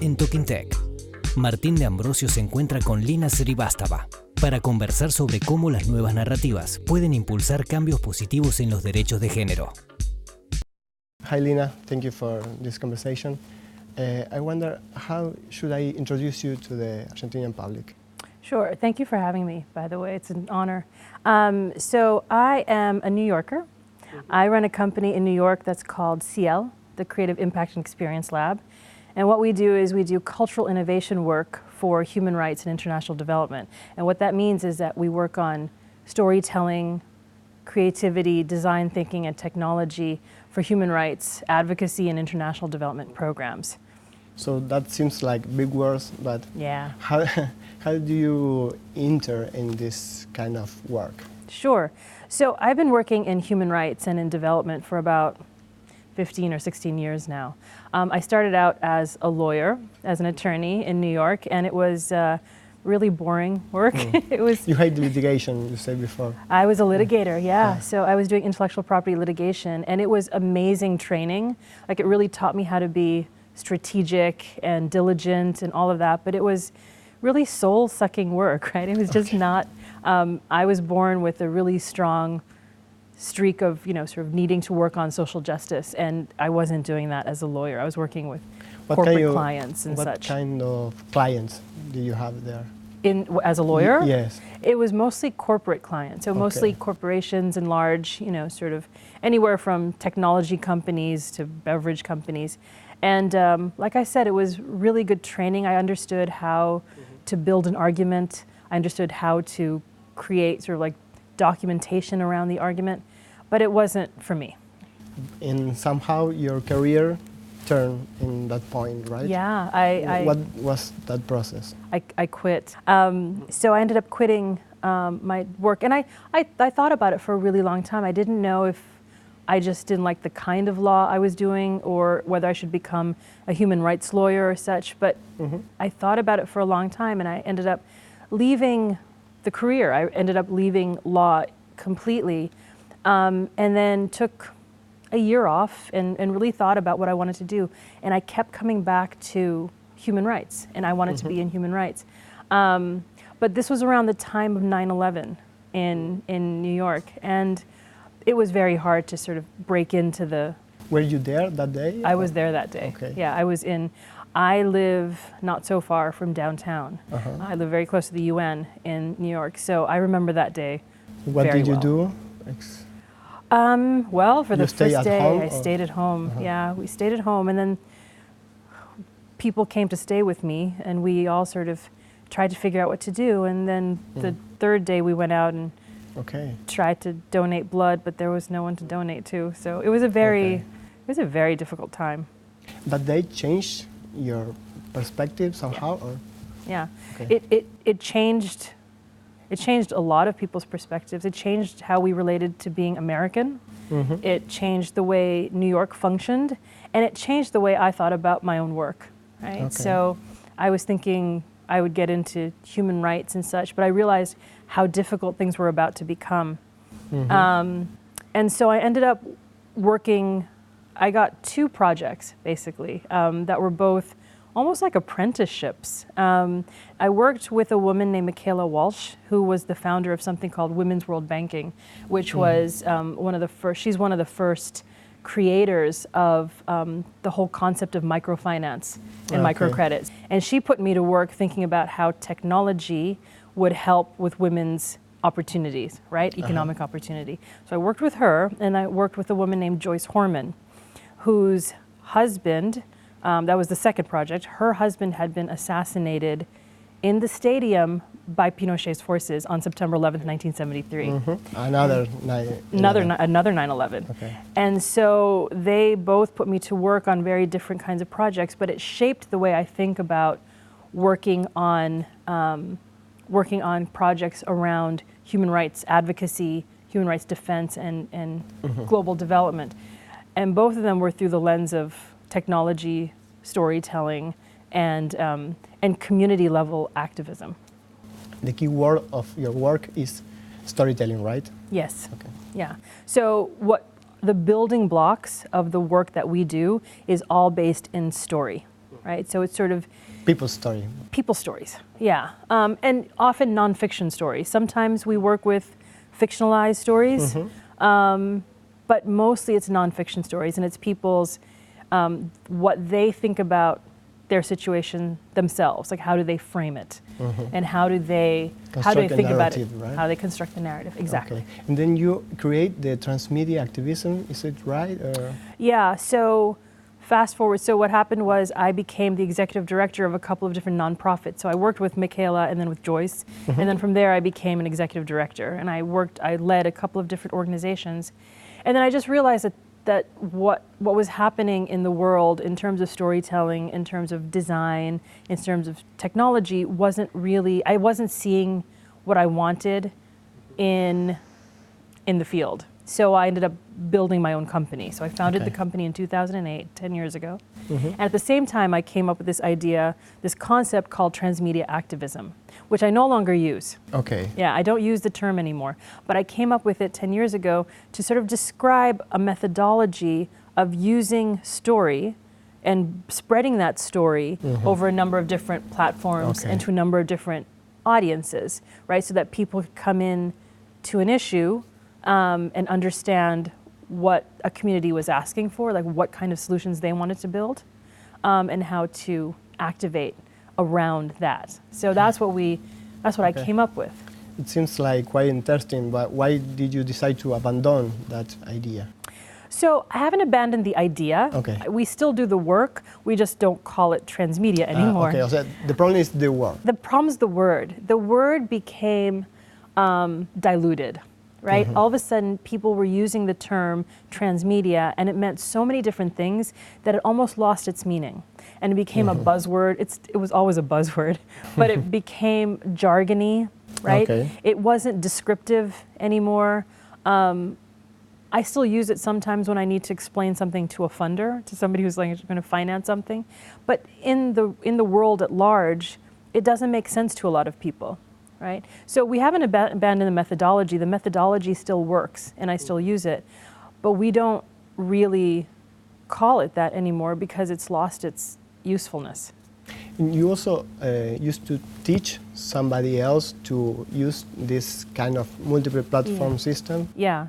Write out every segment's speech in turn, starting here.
En Toquin TEC, Martin De Ambrosio se encuentra con Lina Srivastava para conversar sobre cómo las nuevas narrativas pueden impulsar cambios positivos en los derechos de género. Hi Lina, thank you for this conversation. I wonder, how should I introduce you to the Argentinian public? Sure, thank you for having me, by the way, it's an honor. So I am a New Yorker. I run a company in New York that's called CL, the Creative Impact and Experience Lab. And what we do is we do cultural innovation work for human rights and international development. And what that means is that we work on storytelling, creativity, design thinking, and technology for human rights, advocacy, and international development programs. So that seems like big words, but yeah. How do you enter in this kind of work? Sure. So I've been working in human rights and in development for about 15 or 16 years now. I started out as a lawyer, as an attorney in New York, and it was really boring work. It was. You hate litigation, you said before. I was a litigator, yeah. So I was doing intellectual property litigation, and it was amazing training. Like, it really taught me how to be strategic and diligent and all of that, but it was really soul-sucking work, right? It was just not. I was born with a really strong streak of, sort of needing to work on social justice, and I wasn't doing that as a lawyer. I was working with corporate clients and such. What kind of clients do you have there? As a lawyer? Yes. It was mostly corporate clients, so mostly corporations and large, sort of anywhere from technology companies to beverage companies. And like I said, it was really good training. I understood how to build an argument. I understood how to create sort of like documentation around the argument, but it wasn't for me. And somehow your career turned in that point, right? Yeah, What was that process? I quit. So I ended up quitting my work, and I thought about it for a really long time. I didn't know if I just didn't like the kind of law I was doing, or whether I should become a human rights lawyer or such, but I thought about it for a long time, and I ended up leaving the career. I ended up leaving law completely, and then took a year off and really thought about what I wanted to do. And I kept coming back to human rights, and I wanted to be in human rights. But this was around the time of 9/11 in New York, and it was very hard to sort of break into the... Were you there that day? I was there that day. Okay. Yeah, I live not so far from downtown. I live very close to the UN in New York, so I remember that day What did you do? Well, for the first day, I stayed at home. Yeah, we stayed at home, and then people came to stay with me, and we all sort of tried to figure out what to do. And then the third day, we went out and tried to donate blood, but there was no one to donate to. So it was a very difficult time. That day changed your perspective somehow, or? Yeah, it changed. It changed a lot of people's perspectives. It changed how we related to being American. It changed the way New York functioned, and it changed the way I thought about my own work, right? So I was thinking I would get into human rights and such, but I realized how difficult things were about to become. And so I ended up working. I got two projects, basically, that were both almost like apprenticeships. I worked with a woman named Michaela Walsh, who was the founder of something called Women's World Banking, which was she's one of the first creators of the whole concept of microfinance and microcredits. And she put me to work thinking about how technology would help with women's opportunities, right? Economic opportunity. So I worked with her, and I worked with a woman named Joyce Horman, whose husband, that was the second project, her husband had been assassinated in the stadium by Pinochet's forces on September 11th, 1973. Another 9/11. And so they both put me to work on very different kinds of projects, but it shaped the way I think about working on projects around human rights advocacy, human rights defense, and global development. And both of them were through the lens of technology, storytelling, and community level activism. The key word of your work is storytelling, right? Yes. Yeah. So the building blocks of the work that we do is all based in story. right? So it's sort of People's story. people stories, yeah, and often nonfiction stories. Sometimes we work with fictionalized stories, but mostly it's nonfiction stories, and it's people's what they think about their situation themselves, like how do they frame it, and how do they think about it, right? how they construct the narrative, exactly. Okay. And then you create the Transmedia Activism, is it right? Or? Yeah, so fast forward, so what happened was I became the executive director of a couple of different nonprofits. So I worked with Michaela and then with Joyce, and then from there I became an executive director, and I led a couple of different organizations. And then I just realized that what was happening in the world in terms of storytelling, in terms of design, in terms of technology, I wasn't seeing what I wanted in the field. So I ended up building my own company. So I founded the company in 2008, 10 years ago. And at the same time, I came up with this idea, this concept called Transmedia Activism, which I no longer use. Okay. Yeah, I don't use the term anymore. But I came up with it 10 years ago to sort of describe a methodology of using story and spreading that story over a number of different platforms and to a number of different audiences, right? So that people could come in to an issue and understand what a community was asking for, like what kind of solutions they wanted to build, and how to activate around that. So that's what I came up with. It seems like quite interesting, but why did you decide to abandon that idea? So I haven't abandoned the idea. Okay. We still do the work. We just don't call it Transmedia anymore. Okay, so the problem is the word. The problem is the word. The word became diluted. Right? All of a sudden, people were using the term transmedia, and it meant so many different things that it almost lost its meaning. And it became a buzzword. It was always a buzzword, but it became jargony, right? Okay. It wasn't descriptive anymore. I still use it sometimes when I need to explain something to a funder, to somebody who's like going to finance something. But in the world at large, it doesn't make sense to a lot of people. Right? So we haven't abandoned the methodology. The methodology still works, and I still use it. But we don't really call it that anymore because it's lost its usefulness. And you also used to teach somebody else to use this kind of multiple platform system? Yeah.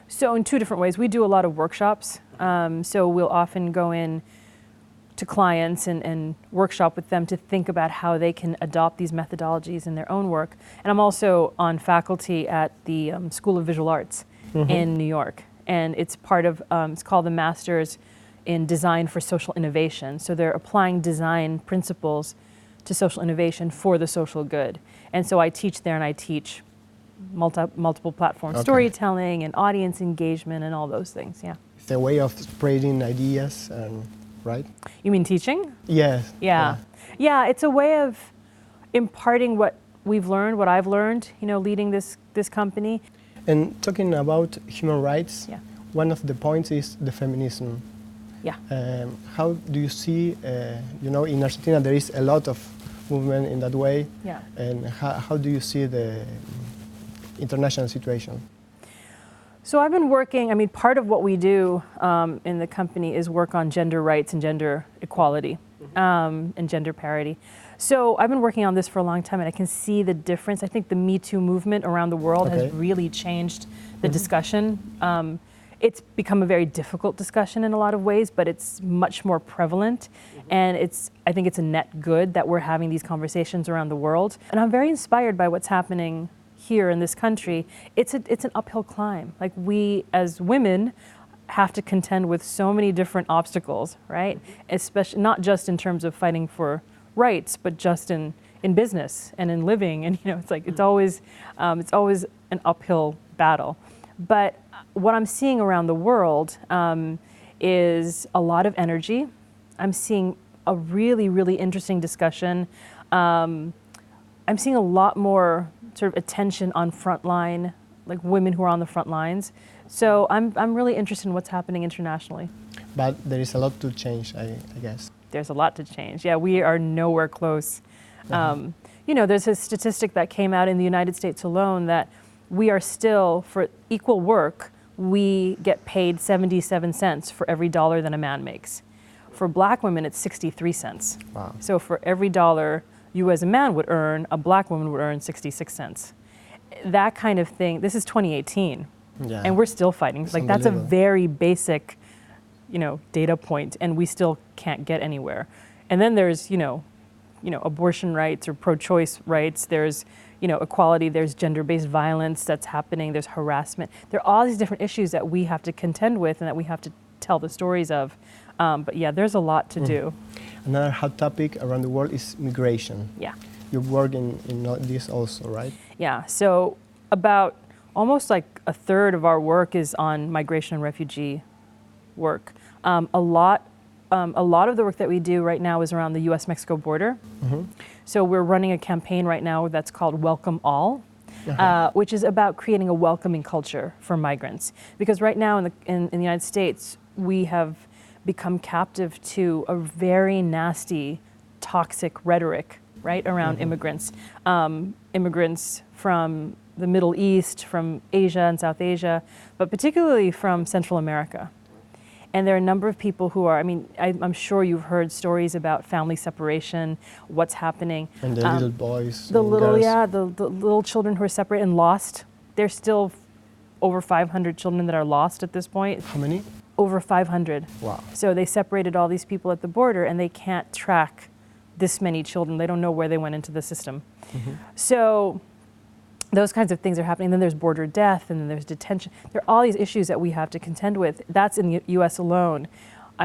So in two different ways. We do a lot of workshops. So we'll often go in to clients and workshop with them to think about how they can adopt these methodologies in their own work. And I'm also on faculty at the School of Visual Arts in New York. And it's part of, it's called the Masters in Design for Social Innovation. So they're applying design principles to social innovation for the social good. And so I teach there, and I teach multiple platform storytelling and audience engagement and all those things, yeah. It's a way of spreading ideas, right? You mean teaching? Yes. Yeah. Yeah, it's a way of imparting what we've learned, what I've learned, leading this company. And talking about human rights, one of the points is the feminism. Yeah. How do you see, in Argentina there is a lot of movement in that way. Yeah. And how do you see the international situation? So I've been working, part of what we do in the company is work on gender rights and gender equality and gender parity. So I've been working on this for a long time, and I can see the difference. I think the Me Too movement around the world has really changed the discussion. It's become a very difficult discussion in a lot of ways, but it's much more prevalent. And I think it's a net good that we're having these conversations around the world. And I'm very inspired by what's happening here in this country. It's an uphill climb. Like, we as women have to contend with so many different obstacles, right? Especially not just in terms of fighting for rights, but just in business and in living. And it's always an uphill battle. But what I'm seeing around the world is a lot of energy. I'm seeing a really, really interesting discussion. I'm seeing a lot more sort of attention on frontline, like women who are on the front lines. So I'm really interested in what's happening internationally. But there is a lot to change, I guess. There's a lot to change. Yeah, we are nowhere close. There's a statistic that came out in the United States alone that we are still, for equal work, we get paid 77 cents for every dollar that a man makes. For black women, it's 63 cents. Wow. So for every dollar you as a man would earn, a black woman would earn 66 cents. That kind of thing, this is 2018, Yeah. and we're still fighting. It's Like, that's a unbelievable. very basic, data point, and we still can't get anywhere. And then there's, abortion rights or pro-choice rights. There's, equality. There's gender-based violence that's happening. There's harassment. There are all these different issues that we have to contend with and that we have to tell the stories of. But yeah, there's a lot to do. Another hot topic around the world is migration. Yeah. You work in this also, right? Yeah. So about almost like a third of our work is on migration and refugee work. A lot of the work that we do right now is around the U.S.-Mexico border. So we're running a campaign right now that's called Welcome All, which is about creating a welcoming culture for migrants. Because right now in the United States, we have become captive to a very nasty, toxic rhetoric, right, around immigrants. Immigrants from the Middle East, from Asia and South Asia, but particularly from Central America. And there are a number of people who are, I'm sure you've heard stories about family separation, what's happening. And the little boys. The and little, girls. yeah, the little children who are separated and lost. There's still over 500 children that are lost at this point. How many? Over 500. Wow. So they separated all these people at the border and they can't track this many children. They don't know where they went into the system. So those kinds of things are happening. Then there's border death, and then there's detention. There are all these issues that we have to contend with. That's in the U.S. alone.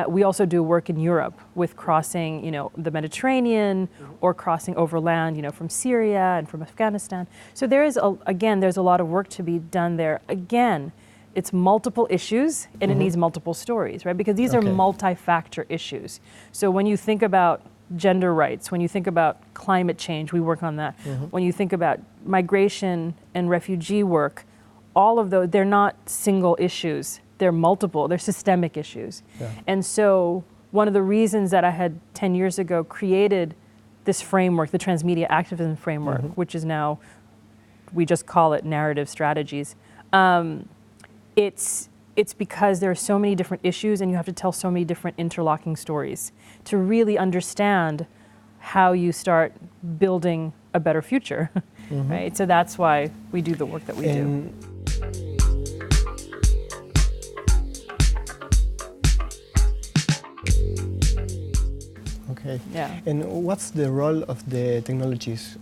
We also do work in Europe with crossing, the Mediterranean or crossing overland, from Syria and from Afghanistan. So there's a lot of work to be done there. Again, it's multiple issues and it needs multiple stories, right? Because these are multi-factor issues. So when you think about gender rights, when you think about climate change, we work on that. When you think about migration and refugee work, all of those, they're not single issues. They're multiple, they're systemic issues. Yeah. And so one of the reasons that I had 10 years ago created this framework, the Transmedia Activism Framework, which is now, we just call it narrative strategies. It's because there are so many different issues and you have to tell so many different interlocking stories to really understand how you start building a better future, right? So that's why we do the work that we do. Okay. Yeah. And what's the role of the technologies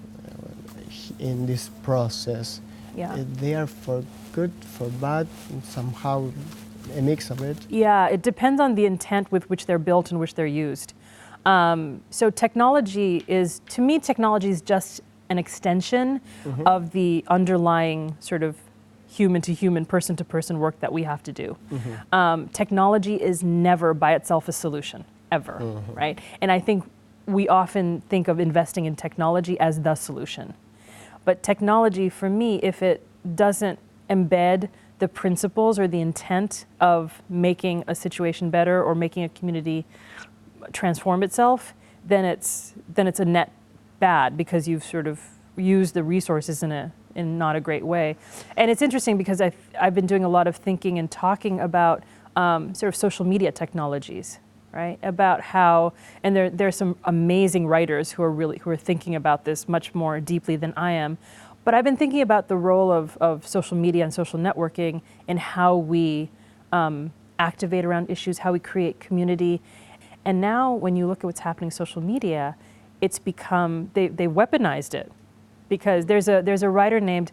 in this process? Yeah. They are for good, for bad, somehow a mix of it? Yeah, it depends on the intent with which they're built and which they're used. So technology is just an extension of the underlying sort of human-to-human, person-to-person work that we have to do. Technology is never by itself a solution, ever, right? And I think we often think of investing in technology as the solution. But technology, for me, if it doesn't embed the principles or the intent of making a situation better or making a community transform itself, then it's a net bad because you've sort of used the resources in not a great way. And it's interesting because I've been doing a lot of thinking and talking about sort of social media technologies, right? About how, and there's some amazing writers who are thinking about this much more deeply than I am. But I've been thinking about the role of social media and social networking and how we activate around issues, how we create community. And now when you look at what's happening in social media, it's become, they weaponized it. Because there's a writer named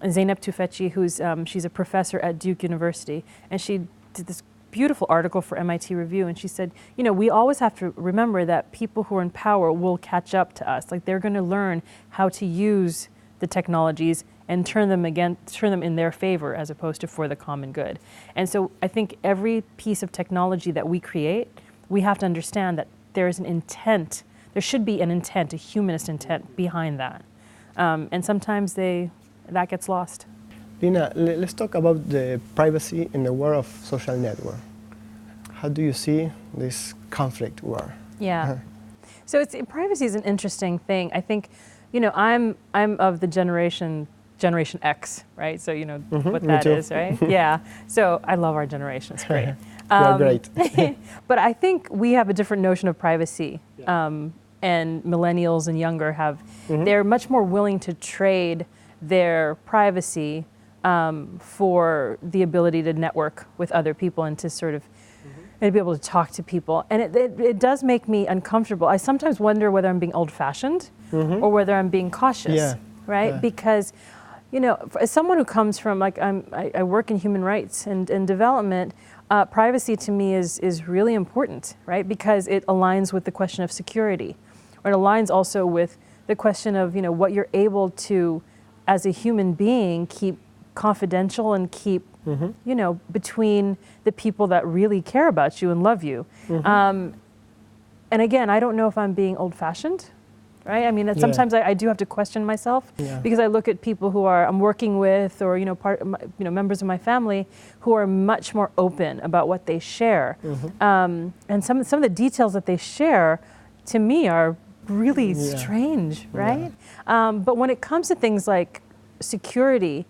Zeynep Tufekci she's a professor at Duke University, and she did this beautiful article for MIT Review, and she said, we always have to remember that people who are in power will catch up to us. Like, they're going to learn how to use the technologies and turn them in their favor as opposed to for the common good. And so I think every piece of technology that we create, we have to understand that there is an intent, there should be an intent, a humanist intent behind that. And sometimes that gets lost. Lina, let's talk about the privacy in the world of social network. How do you see this conflict war? Yeah. So privacy is an interesting thing. I think, I'm of the Generation X, right? So what that is, right? Yeah. So I love our generation. It's great. You're great. But I think we have a different notion of privacy. And millennials and younger have, they're much more willing to trade their privacy for the ability to network with other people and to sort of and be able to talk to people. And it does make me uncomfortable. I sometimes wonder whether I'm being old-fashioned or whether I'm being cautious, right? Yeah. Because, you know, as someone who comes from, like, I work in human rights and development, privacy to me is really important, right? Because it aligns with the question of security. Or it aligns also with the question of, you know, what you're able to, as a human being, keep confidential and keep, you know, between the people that really care about you and love you. And again, I don't know if I'm being old-fashioned, right? I mean, sometimes I do have to question myself because I look at people who I'm working with, or, you know, members of my family who are much more open about what they share. And some of the details that they share, to me, are really strange, right? But when it comes to things like security,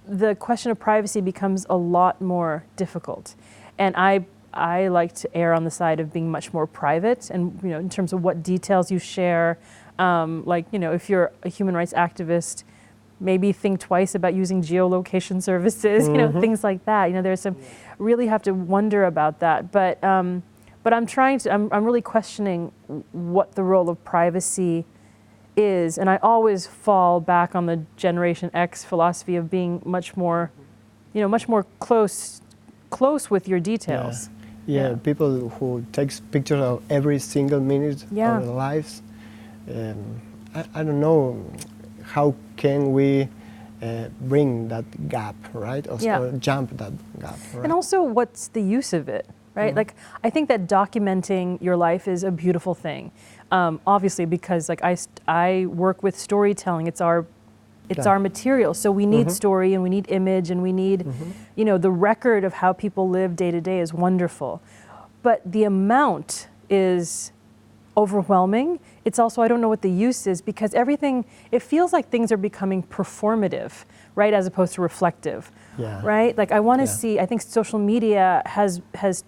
the question of privacy becomes a lot more difficult. And I like to err on the side of being much more private, and, you know, in terms of what details you share. Like, you know, if you're a human rights activist, maybe think twice about using geolocation services, you know, things like that. You know, there's some, really have to wonder about that. But I'm really questioning what the role of privacy is, and I always fall back on the Generation X philosophy of being much more, you know, much more close with your details. Yeah, people who takes pictures of every single minute of their lives. I don't know, how can we bring that gap, right? Or jump that gap, right? And also, what's the use of it, right? Like, I think that documenting your life is a beautiful thing. Obviously, because, like, I work with storytelling. It's our material. So we need story, and we need image, and we need, you know, the record of how people live day to day is wonderful. But the amount is overwhelming. It's also, I don't know what the use is, because everything, it feels like things are becoming performative, right, as opposed to reflective, right? Like, I want to see, I think social media has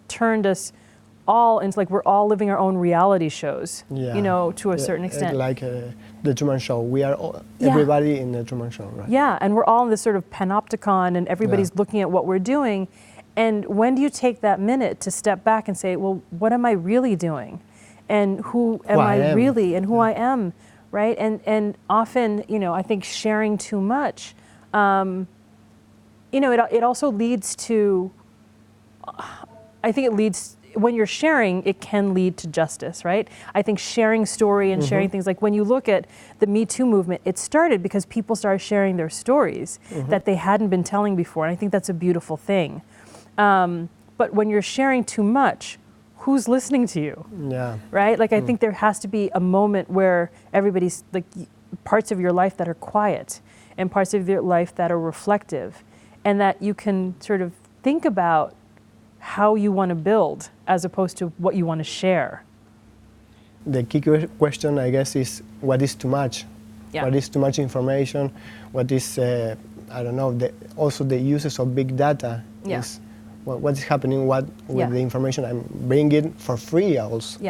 turned us all into, like, we're all living our own reality shows, you know, to a certain extent. Like the Truman Show. We are everybody in the Truman Show, right? Yeah, and we're all in this sort of panopticon, and everybody's looking at what we're doing. And when do you take that minute to step back and say, well, what am I really doing? And who am I really, and who I am, right? And often, you know, I think sharing too much, you know, it also leads to, I think it leads, when you're sharing, it can lead to justice, right? I think sharing story and sharing things, like when you look at the Me Too movement, it started because people started sharing their stories that they hadn't been telling before, and I think that's a beautiful thing. But when you're sharing too much, who's listening to you? Right? Like, I think there has to be a moment where everybody's, like, parts of your life that are quiet and parts of your life that are reflective, and that you can sort of think about how you want to build as opposed to what you want to share. The key question, I guess, is what is too much? What is too much information? What is, I don't know, also the uses of big data is what is happening with the information I'm bringing for free also.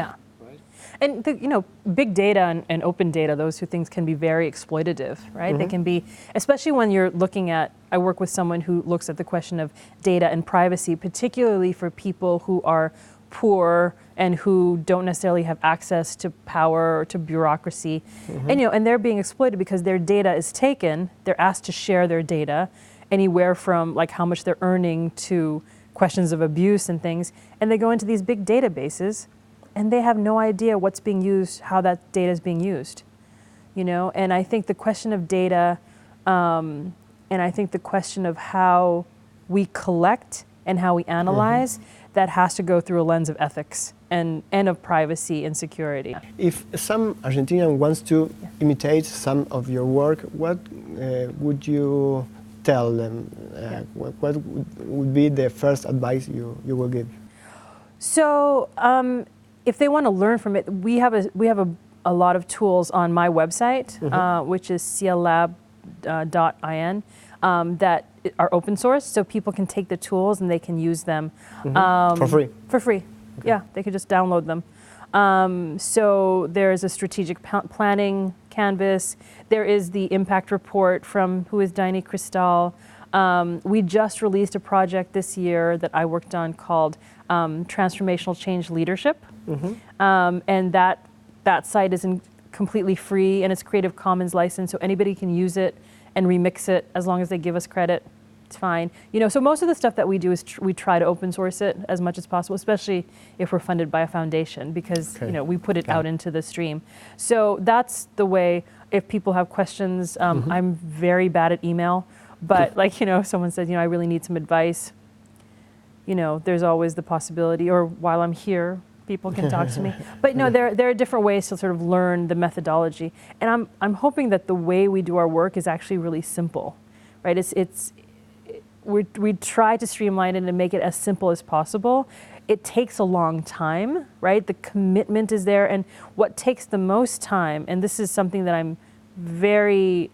And you know, big data and open data, those two things can be very exploitative, right? They can be, especially when you're looking at, I work with someone who looks at the question of data and privacy, particularly for people who are poor and who don't necessarily have access to power or to bureaucracy. And, you know, and they're being exploited because their data is taken, they're asked to share their data, anywhere from, like, how much they're earning to questions of abuse and things, and they go into these big databases, and they have no idea what's being used, how that data is being used, you know? And I think the question of data, and I think the question of how we collect and how we analyze, that has to go through a lens of ethics and of privacy and security. If some Argentinian wants to imitate some of your work, what would you tell them? What would be the first advice you will give? So, if they want to learn from it, we have a lot of tools on my website, which is ciallab.in, that are open source, so people can take the tools and they can use them for free. For free, okay. Yeah, they could just download them. So there's a strategic planning canvas. There is the impact report from who is Daini Cristal. We just released a project this year that I worked on called Transformational Change Leadership, and that site is completely free and it's Creative Commons licensed, so anybody can use it and remix it as long as they give us credit. It's fine. You know, so most of the stuff that we do is we try to open source it as much as possible, especially if we're funded by a foundation, because you know, we put it out into the stream. So that's the way. If people have questions, I'm very bad at email, but like, you know, if someone says, you know, I really need some advice, you know, there's always the possibility, or while I'm here, people can talk to me. But no, there are different ways to sort of learn the methodology. And I'm hoping that the way we do our work is actually really simple, right? We try to streamline it and make it as simple as possible. It takes a long time, right? The commitment is there, and what takes the most time, and this is something that I'm very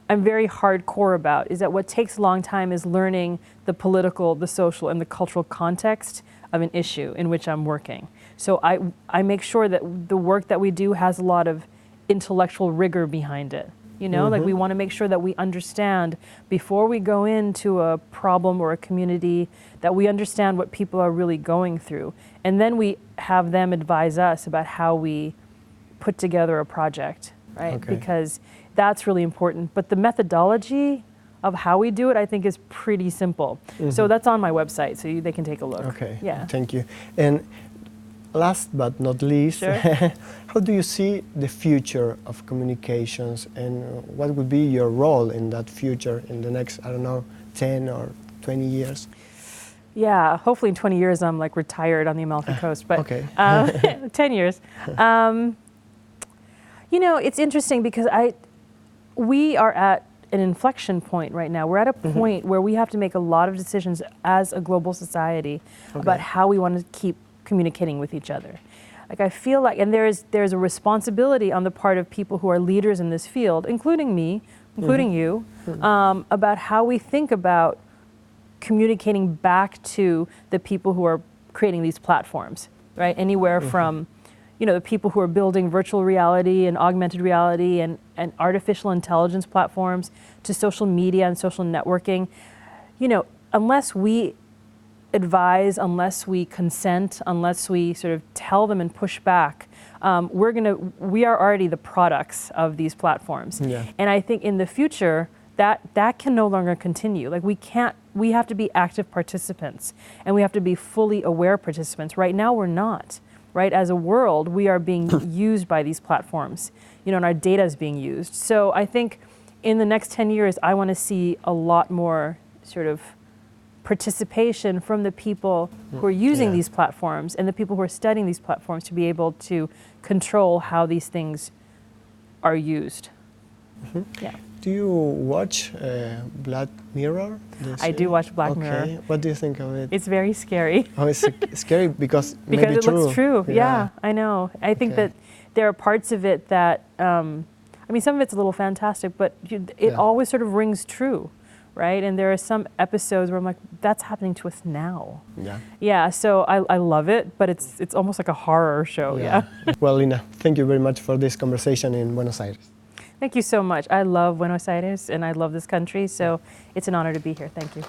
hardcore about, is that what takes a long time is learning the political, the social, and the cultural context of an issue in which I'm working. So I make sure that the work that we do has a lot of intellectual rigor behind it. You know, like we want to make sure that we understand before we go into a problem or a community, that we understand what people are really going through. And then we have them advise us about how we put together a project, right? Okay. Because that's really important. But the methodology of how we do it, I think, is pretty simple. So that's on my website, so they can take a look. Okay, yeah. Thank you. And last but not least, Sure. how do you see the future of communications, and what would be your role in that future in the next, I don't know, 10 or 20 years? Yeah, hopefully in 20 years I'm like retired on the Amalfi Coast, but okay. 10 years. You know, it's interesting because we are at an inflection point right now. We're at a point where we have to make a lot of decisions as a global society about how we want to keep communicating with each other. Like I feel like, and there's a responsibility on the part of people who are leaders in this field, including me, including you, about how we think about communicating back to the people who are creating these platforms, right? Anywhere from, you know, the people who are building virtual reality and augmented reality and artificial intelligence platforms, to social media and social networking. You know, unless we advise, unless we consent, unless we sort of tell them and push back, we are already the products of these platforms. Yeah. And I think in the future, that can no longer continue. Like we have to be active participants, and we have to be fully aware participants. Right now we're not, right? As a world, we are being used by these platforms, you know, and our data is being used. So I think in the next 10 years, I want to see a lot more sort of participation from the people who are using these platforms and the people who are studying these platforms to be able to control how these things are used. Yeah. Do you watch Black Mirror? I do watch Black Mirror. What do you think of it? It's very scary. Oh, it's scary because Because maybe it looks true. Yeah, I know. I think that there are parts of it that, I mean, some of it's a little fantastic, but it always sort of rings true, right? And there are some episodes where I'm like, that's happening to us now. Yeah. Yeah, so I love it, but it's almost like a horror show, yeah. Well, Lina, thank you very much for this conversation in Buenos Aires. Thank you so much. I love Buenos Aires and I love this country, so it's an honor to be here. Thank you.